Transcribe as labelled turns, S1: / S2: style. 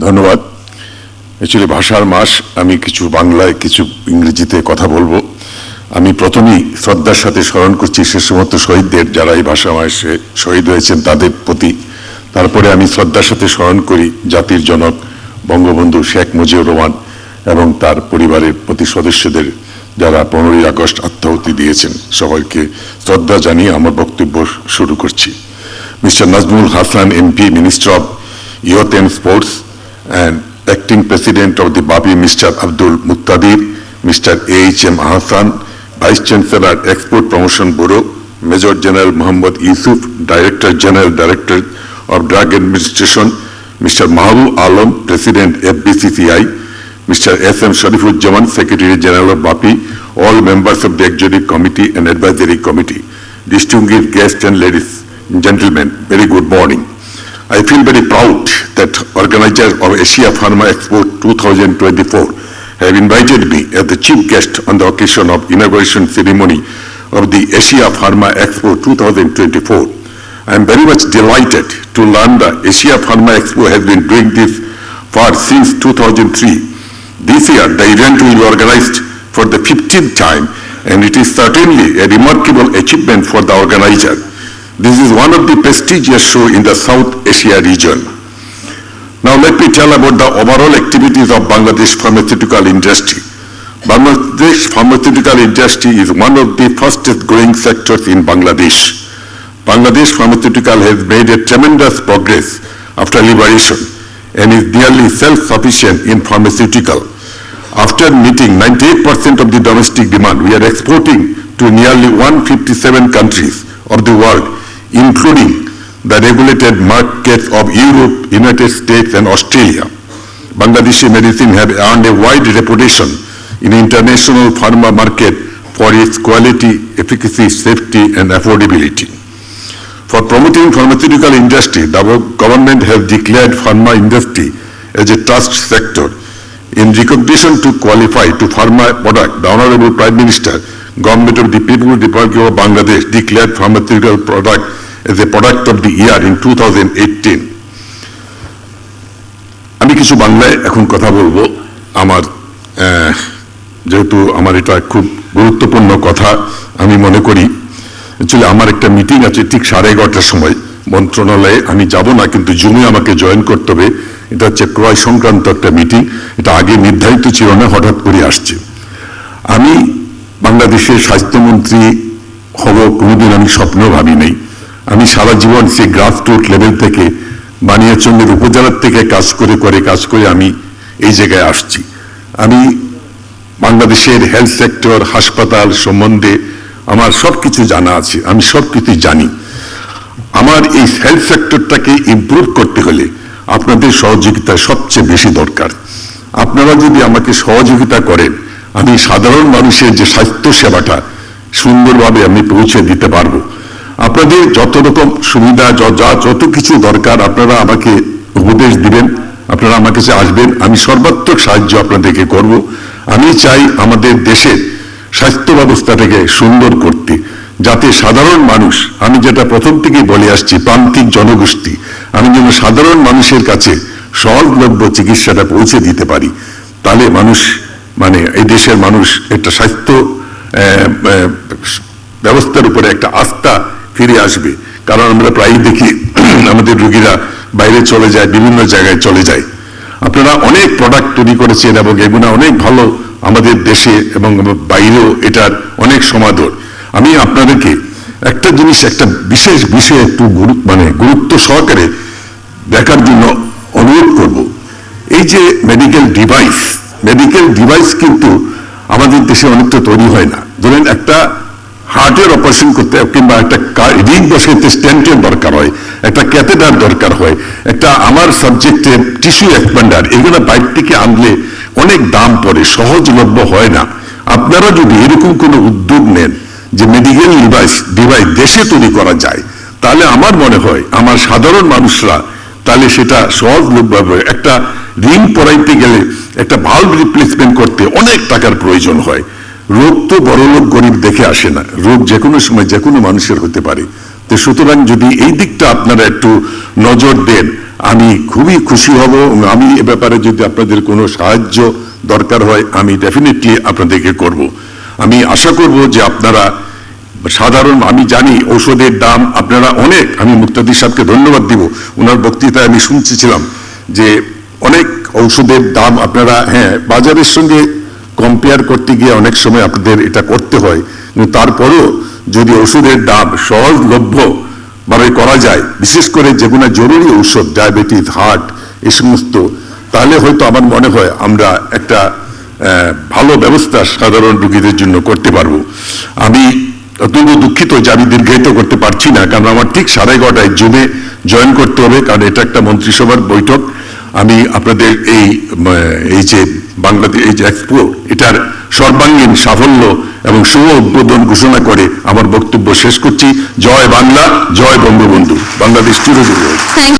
S1: ধন্যবাদ। অ্যাকচুয়ালি ভাষার মাস, আমি কিছু বাংলায় কিছু ইংরেজিতে কথা বলবো। আমি প্রথমেই শ্রদ্ধার সাথে স্মরণ করছি সে সমস্ত শহীদদের যারা এই ভাষা মাসে শহীদ হয়েছেন তাদের প্রতি। তারপরে আমি শ্রদ্ধার সাথে স্মরণ করি জাতির জনক বঙ্গবন্ধু শেখ মুজিবুর রহমান এবং তার পরিবারের প্রতি সদস্যদের যারা 15ই আগস্ট আত্মাহুতি দিয়েছেন, সবাইকে শ্রদ্ধা জানিয়ে আমার বক্তব্য শুরু করছি। Mister Nazmul Hasan MP, minister of Youth and Sports, and Acting President of the BAPI, Mr. Abdul Muqtadir, Mr. A.H.M. Hassan, Vice Chancellor, Export Promotion Bureau, Major General Muhammad Yusuf, Director General, Director of Drug Administration, Mr. Mahabub Alam, President FBCCI, Mr. S.M. Sharifuzzaman, Secretary General of BAPI, all members of the Executive Committee and Advisory Committee, distinguished guests and ladies and gentlemen, very good morning. I feel very proud that organizers of Asia Pharma Expo 2024 have invited me as the chief guest on the occasion of inauguration ceremony of the Asia Pharma Expo 2024. I am very much delighted to learn that Asia Pharma Expo has been doing this for since 2003. This year, the event will be organized for the 15th time, and it is certainly a remarkable achievement for the organizer. This is one of the prestigious shows in the South Asia region. Now let me tell about the overall activities of Bangladesh pharmaceutical industry. Bangladesh pharmaceutical industry is one of the fastest growing sectors in Bangladesh. Bangladesh pharmaceutical has made a tremendous progress after liberation and is nearly self-sufficient in pharmaceutical. After meeting 98% of the domestic demand, we are exporting to nearly 157 countries of the world, including the regulated markets of Europe, United States, and Australia. Bangladeshi medicine have earned a wide reputation in international pharma market for its quality, efficacy, safety, and affordability. For promoting pharmaceutical industry, the government has declared pharma industry as a trust sector. In recognition to qualify to pharma product, the Honorable Prime Minister, Government of the People's Republic of Bangladesh declared pharmaceutical product as a product of the year in 2018. আমি কিছু বাংলায় এখন কথা বলবো। আমার যেহেতু আমার এটা খুব গুরুত্বপূর্ণ কথা, আমি মনে করি অ্যাকচুয়ালি আমার একটা মিটিং আছে ঠিক 11:30টার সময় মন্ত্রণালয়ে। আমি যাব না, কিন্তু জুমে আমাকে জয়েন করতে হবে। এটা হচ্ছে ক্রয় সংক্রান্ত একটা মিটিং, এটা আগে নির্ধারিত ছিল না, হঠাৎ করে আসছে। আমি বাংলাদেশের স্বাস্থ্যমন্ত্রী হব কোনোদিন আমি স্বপ্নেও ভাবি নাই। আমি সারা জীবন সেই গ্রাসরুট লেভেল থেকে বানিয়াচন্দ্রের উপজেলার থেকে কাজ করে আমি এই জায়গায় আসছি। আমি বাংলাদেশের হেলথ সেক্টর, হাসপাতাল সম্বন্ধে আমার সব কিছু জানা আছে, আমি সব কিছু জানি। আমার এই হেলথ সেক্টরটাকে ইমপ্রুভ করতে হলে আপনাদের সহযোগিতা সবচেয়ে বেশি দরকার। আপনারা যদি আমাকে সহযোগিতা করেন, আমি সাধারণ মানুষের যে স্বাস্থ্য সেবাটা সুন্দরভাবে আমি পৌঁছে দিতে পারবো। আপনাদের যত রকম সুবিধা যত কিছু দরকার আপনারা আমাকে উপদেশ দিবেন, আপনারা আমার কাছে আসবেন, আমি সর্বাত্মক সাহায্য আপনাদেরকে করব। আমি চাই আমাদের দেশের স্বাস্থ্য ব্যবস্থাটাকে সুন্দর করতে, যাতে সাধারণ মানুষ, আমি যেটা প্রথম থেকেই বলে আসছি, প্রান্তিক জনগোষ্ঠী, আমি যেন সাধারণ মানুষের কাছে সহজলভ্য চিকিৎসাটা পৌঁছে দিতে পারি। তাহলে মানুষ এই দেশের মানুষ একটা স্বাস্থ্য ব্যবস্থার উপরে একটা আস্থা ফিরে আসবে। কারণ আমরা প্রায়ই দেখি আমাদের রোগীরা বাইরে চলে যায়, বিভিন্ন জায়গায় চলে যায়। আপনারা অনেক প্রোডাক্ট তৈরি করেছেন এবং এগুলো অনেক ভালো আমাদের দেশে এবং বাইরেও এটার অনেক সমাদর। আমি আপনাদেরকে একটা জিনিস, একটা বিশেষ বিষয়ে একটু গুরুত্ব সহকারে দেখার জন্য অনুরোধ করব। এই যে মেডিকেল ডিভাইস কিন্তু আমাদের দেশে অনেকটা তৈরি হয় না। ধরেন একটা হার্টের অপারেশন করতে কিংবা একটা রিং বসাইতে স্ট্যান্টের দরকার হয়, একটা ক্যাথেটার দরকার হয়, একটা আমার সাবজেক্টের টিস্যু এক্সপ্যান্ডার, এগুলো বাইরে থেকে আনলে অনেক দাম পড়ে, সহজলভ্য হয় না। আপনারা যদি এরকম কোনো উদ্যোগ নেন যে মেডিকেল ডিভাইস দেশে তৈরি করা যায়, তাহলে আমার মনে হয় আমার সাধারণ মানুষরা তাহলে সেটা সহজলভ্য। একটা রিং পরাইতে গেলে একটা ভাল্ব রিপ্লেসমেন্ট করতে অনেক টাকার প্রয়োজন হয়। রোগ তো বড় লোক গরিব দেখে আসে না, রোগ যে কোনো সময় যে কোনো মানুষের হতে পারে। তো সুতরাং যদি এই দিকটা আপনারা একটু নজর দেন, আমি খুবই খুশি হব এবং আমি এ ব্যাপারে যদি আপনাদের কোনো সাহায্য দরকার হয় আমি ডেফিনেটলি আপনাদেরকে করব। আমি আশা করব যে আপনারা সাধারণ, আমি জানি ঔষধের দাম আপনারা অনেক, আমি মুক্তাদি সাহেবকে ধন্যবাদ দিব, ওনার বক্তৃতায় আমি শুনছিলাম যে অনেক ঔষধের দাম আপনারা বাজারের সঙ্গে কম্পেয়ার করতে গিয়ে অনেক সময় আপনাদের এটা করতে হয়, কিন্তু তারপরও যদি ওষুধের দাম সহজলভ্য ভাবে করা যায়, বিশেষ করে যেগুলো জরুরি ঔষধ, ডায়াবেটিস, হার্ট, এই সমস্ত, তাহলে হয়তো আমার মনে হয় আমরা একটা ভালো ব্যবস্থা সাধারণ রোগীদের জন্য করতে পারবো। আমি অত্যন্ত দুঃখিত যে আমি দীর্ঘায়িত করতে পারছি না, কারণ আমার ঠিক 11:30 জুমে জয়েন করতে হবে, কারণ এটা একটা মন্ত্রিসভার বৈঠক। আমি আপনাদের এই যে বাংলাদেশ এই যে এক্সপো, এটার সর্বাঙ্গীন সাফল্য এবং শুভ উদ্বোধন ঘোষণা করে আমার বক্তব্য শেষ করছি। জয় বাংলা, জয় বঙ্গবন্ধু, বাংলাদেশ চিরজীবী হোক।